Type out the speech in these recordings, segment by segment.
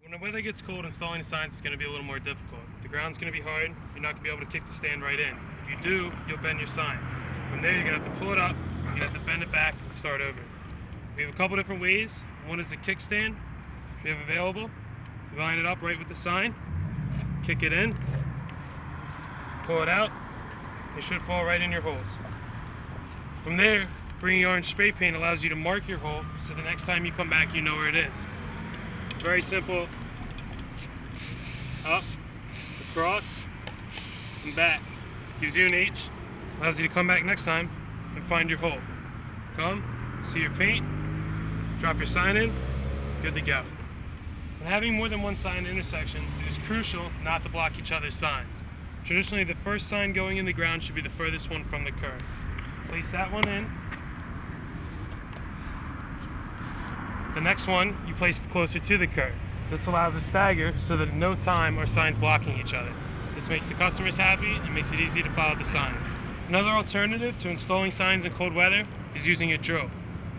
When the weather gets cold, installing the signs is going to be a little more difficult. The ground's going to be hard. You're not going to be able to kick the stand right in. If you do, you'll bend your sign. From there, you're going to have to pull it up, you're going to have to bend it back and start over. We have a couple different ways. One is a kickstand, if you have available. You line it up right with the sign, kick it in, pull it out. It should fall right in your holes. From there, bringing orange spray paint allows you to mark your hole, so the next time you come back, you know where it is. Very simple. Up, across, and back. Gives you an H. Allows you to come back next time and find your hole. Come, see your paint, drop your sign in, good to go. When having more than one sign intersection, it is crucial not to block each other's signs. Traditionally, the first sign going in the ground should be the furthest one from the curb. Place that one in. The next one, you place closer to the curb. This allows a stagger so that at no time are signs blocking each other. This makes the customers happy and makes it easy to follow the signs. Another alternative to installing signs in cold weather is using a drill.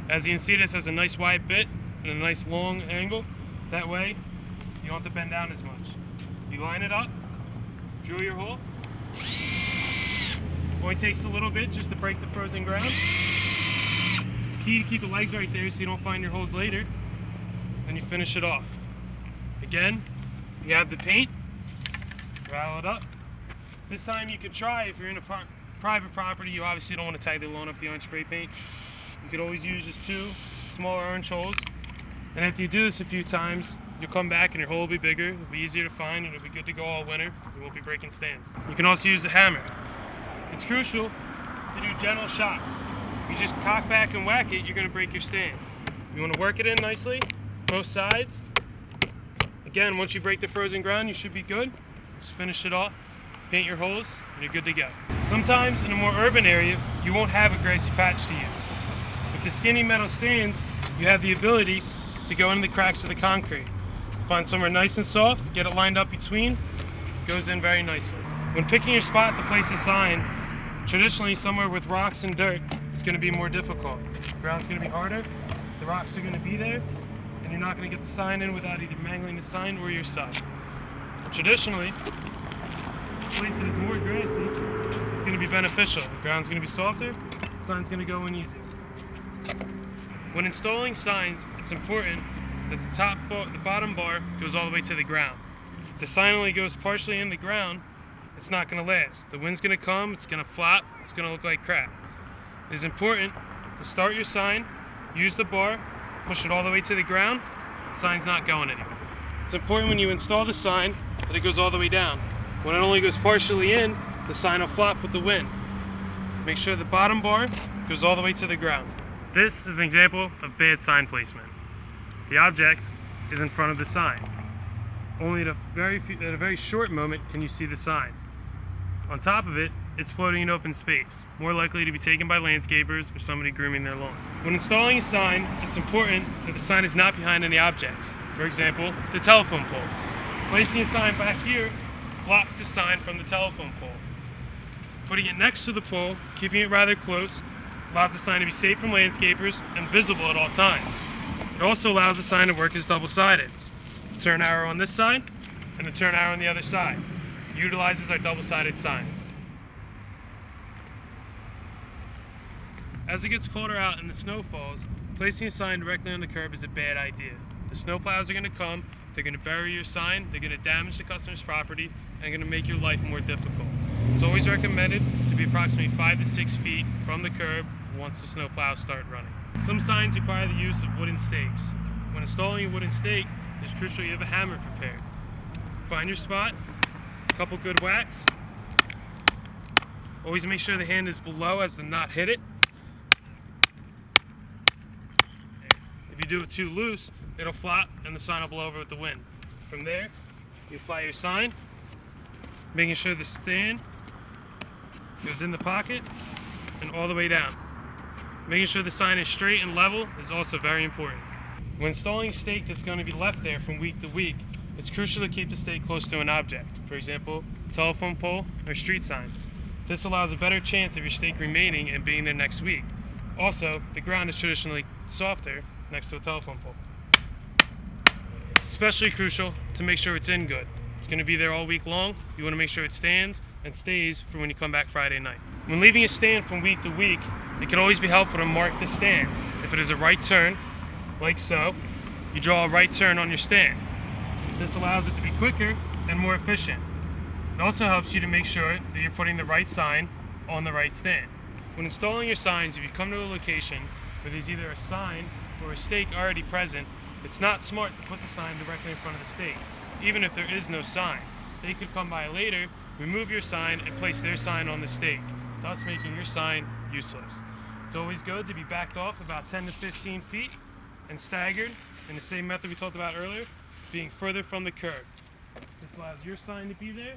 As you can see, this has a nice wide bit and a nice long angle. That way, you don't have to bend down as much. You line it up, drill your hole. Only takes a little bit just to break the frozen ground. It's key to keep the legs right there so you don't find your holes later. Then you finish it off. Again, you have the paint, rattle it up. This time you could try, if you're in a private property, you obviously don't want to tag the lawn up the orange spray paint. You could always use just 2 smaller orange holes. And after you do this a few times, you'll come back and your hole will be bigger, it'll be easier to find, and it'll be good to go all winter. You won't be breaking stands. You can also use a hammer. It's crucial to do gentle shots. If you just cock back and whack it, you're going to break your stand. You want to work it in nicely, both sides. Again, once you break the frozen ground, you should be good. Just finish it off, paint your holes, and you're good to go. Sometimes in a more urban area, you won't have a grassy patch to use. With the skinny metal stands, you have the ability to go into the cracks of the concrete. Find somewhere nice and soft, get it lined up between, goes in very nicely. When picking your spot to place a sign, traditionally somewhere with rocks and dirt, it's going to be more difficult. The ground's going to be harder, the rocks are going to be there, and you're not going to get the sign in without either mangling the sign or your sub. Traditionally, a place that is more grassy is going to be beneficial. The ground's going to be softer, the sign's going to go in easier. When installing signs, it's important that the bottom bar goes all the way to the ground. If the sign only goes partially in the ground, it's not going to last. The wind's going to come, it's going to flop, it's going to look like crap. It is important to start your sign, use the bar, push it all the way to the ground, the sign's not going anywhere. It's important when you install the sign that it goes all the way down. When it only goes partially in, the sign will flop with the wind. Make sure the bottom bar goes all the way to the ground. This is an example of bad sign placement. The object is in front of the sign. Only at a very short moment can you see the sign. On top of it, it's floating in open space, more likely to be taken by landscapers or somebody grooming their lawn. When installing a sign, it's important that the sign is not behind any objects. For example, the telephone pole. Placing a sign back here blocks the sign from the telephone pole. Putting it next to the pole, keeping it rather close, allows the sign to be safe from landscapers and visible at all times. It also allows the sign to work as double-sided. The turn arrow on this side and the turn arrow on the other side. It utilizes our double-sided signs. As it gets colder out and the snow falls, placing a sign directly on the curb is a bad idea. The snowplows are going to come, they're going to bury your sign, they're going to damage the customer's property, and going to make your life more difficult. It's always recommended to be approximately 5 to 6 feet from the curb once the snowplows start running. Some signs require the use of wooden stakes. When installing a wooden stake, it's crucial you have a hammer prepared. Find your spot, a couple good whacks. Always make sure the hand is below as to not hit it. If you do it too loose, it'll flop and the sign will blow over with the wind. From there, you apply your sign, making sure the stand goes in the pocket and all the way down. Making sure the sign is straight and level is also very important. When installing a stake that's going to be left there from week to week, it's crucial to keep the stake close to an object, for example, telephone pole or street sign. This allows a better chance of your stake remaining and being there next week. Also, the ground is traditionally softer next to a telephone pole. especially crucial to make sure it's in good. It's going to be there all week long. You want to make sure it stands and stays for when you come back Friday night. When leaving a stand from week to week, it can always be helpful to mark the stand. If it is a right turn, like so, you draw a right turn on your stand. This allows it to be quicker and more efficient. It also helps you to make sure that you're putting the right sign on the right stand. When installing your signs, if you come to a location where there's either a sign or a stake already present, it's not smart to put the sign directly in front of the stake, even if there is no sign. They could come by later, remove your sign, and place their sign on the stake, thus making your sign useless. It's always good to be backed off about 10 to 15 feet and staggered in the same method we talked about earlier, being further from the curb. This allows your sign to be there,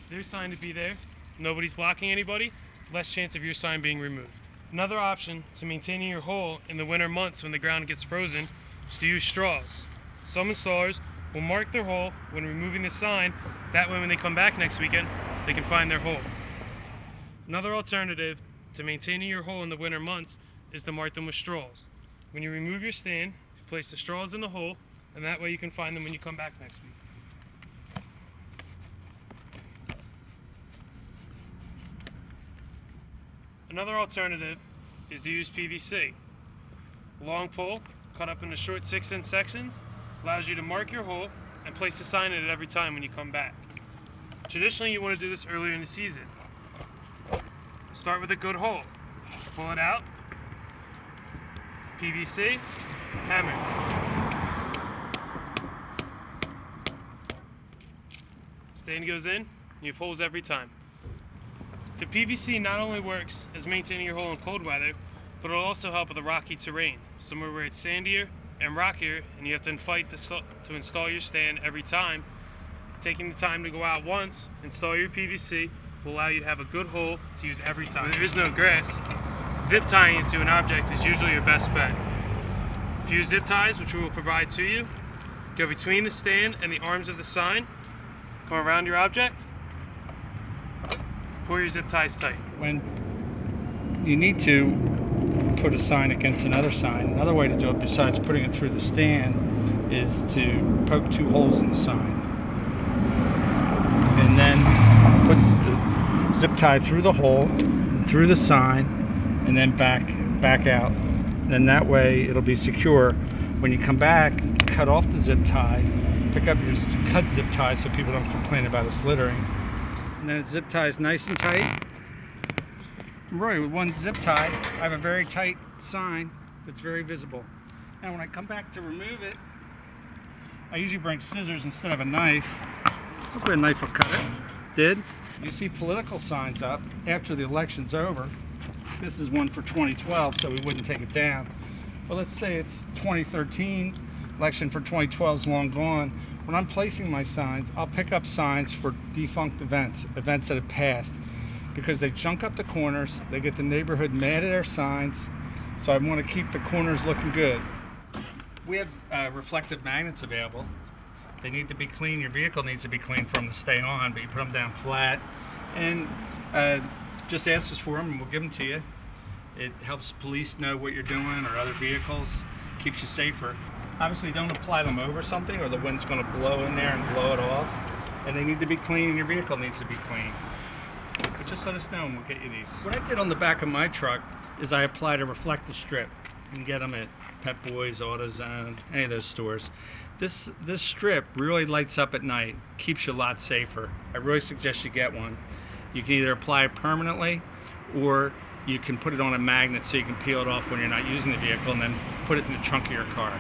their sign to be there, nobody's blocking anybody, less chance of your sign being removed. Another option to maintaining your hole in the winter months when the ground gets frozen is to use straws. Some installers will mark their hole when removing the sign, that way when they come back next weekend, they can find their hole. Another alternative to maintaining your hole in the winter months is to mark them with straws. When you remove your stand, you place the straws in the hole, and that way you can find them when you come back next week. Another alternative is to use PVC. A long pole cut up into short 6-inch sections allows you to mark your hole and place the sign in it every time when you come back. Traditionally, you want to do this earlier in the season. Start with a good hole. Pull it out. PVC. Hammer. Stand goes in. You have holes every time. The PVC not only works as maintaining your hole in cold weather, but it'll also help with the rocky terrain, somewhere where it's sandier and rockier, and you have to fight to install your stand every time. Taking the time to go out once, install your PVC, will allow you to have a good hole to use every time. When there is no grass, zip tying it to an object is usually your best bet. If you use zip ties, which we will provide to you, go between the stand and the arms of the sign, come around your object, pull your zip ties tight. When you need to put a sign against another sign, another way to do it besides putting it through the stand is to poke 2 holes in the sign. And then put the zip tie through the hole, through the sign, and then back out. And then that way it'll be secure. When you come back, cut off the zip tie, pick up your cut zip tie so people don't complain about us littering. And then the zip tie is nice and tight. Roy, with one zip tie, I have a very tight sign that's very visible. Now when I come back to remove it, I usually bring scissors instead of a knife. Hopefully a knife will cut it. Did. You see political signs up after the election's over. This is one for 2012, so we wouldn't take it down. But let's say it's 2013, election for 2012 is long gone. When I'm placing my signs, I'll pick up signs for defunct events that have passed, because they junk up the corners, they get the neighborhood mad at our signs, so I want to keep the corners looking good. We have reflective magnets available. They need to be clean. Your vehicle needs to be clean for them to stay on, but you put them down flat, and just ask us for them and we'll give them to you. It helps police know what you're doing, or other vehicles, keeps you safer. Obviously don't apply them over something or the wind's going to blow in there and blow it off, and they need to be clean, and your vehicle needs to be clean. But just let us know and we'll get you these. What I did on the back of my truck is I applied a reflective strip. You can get them at Pet Boys, AutoZone, any of those stores. This strip really lights up at night, keeps you a lot safer. I really suggest you get one. You can either apply it permanently, or you can put it on a magnet so you can peel it off when you're not using the vehicle and then put it in the trunk of your car.